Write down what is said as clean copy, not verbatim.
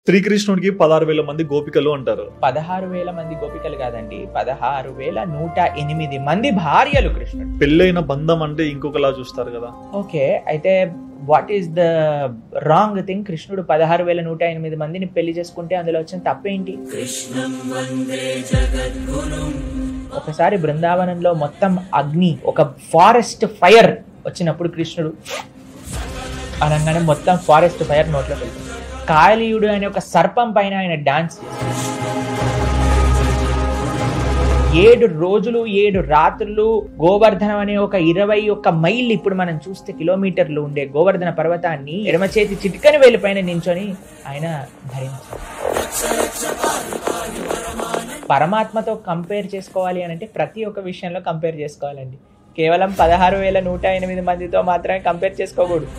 శ్రీకృష్ణుడికి 16,000 మంది గోపికలు అంటారు. 16,000 మంది గోపికలు కాదండి, 16,108 మంది భార్యలు కృష్ణుడు. పెళ్ళైన బంధం అంటే ఇంకొకలా చూస్తారు కదా. ఓకే, అయితే what is the wrong thing? కృష్ణుడు 16,108 మందిని పెళ్లి చేసుకుంటే అందులో వచ్చిన తప్పేంటి? ఒకసారి బృందావనంలో మొత్తం అగ్ని, ఒక ఫారెస్ట్ ఫైర్ వచ్చినప్పుడు కృష్ణుడు అనగానే మొత్తం ఫారెస్ట్ ఫైర్ నోట్లో వెళ్తుంది. కాళీయుడు అనే ఒక సర్పం పైన ఆయన డాన్స్ చేశాడు. 7 రోజులు 7 రాత్రులు గోవర్ధనం అనే ఒక 21 మైళ్ళు, ఇప్పుడు మనం చూస్తే కిలోమీటర్లు ఉండే గోవర్ధన పర్వతాన్ని ఎడమ చేతి చిటికని వేలు పైన నించొని ఆయన ధరించారు. పరమాత్మతో కంపేర్ చేసుకోవాలి అని అంటే ప్రతి ఒక్క విషయంలో కంపేర్ చేసుకోవాలండి. కేవలం 16,108 మందితో మాత్రమే కంపేర్ చేసుకోకూడదు.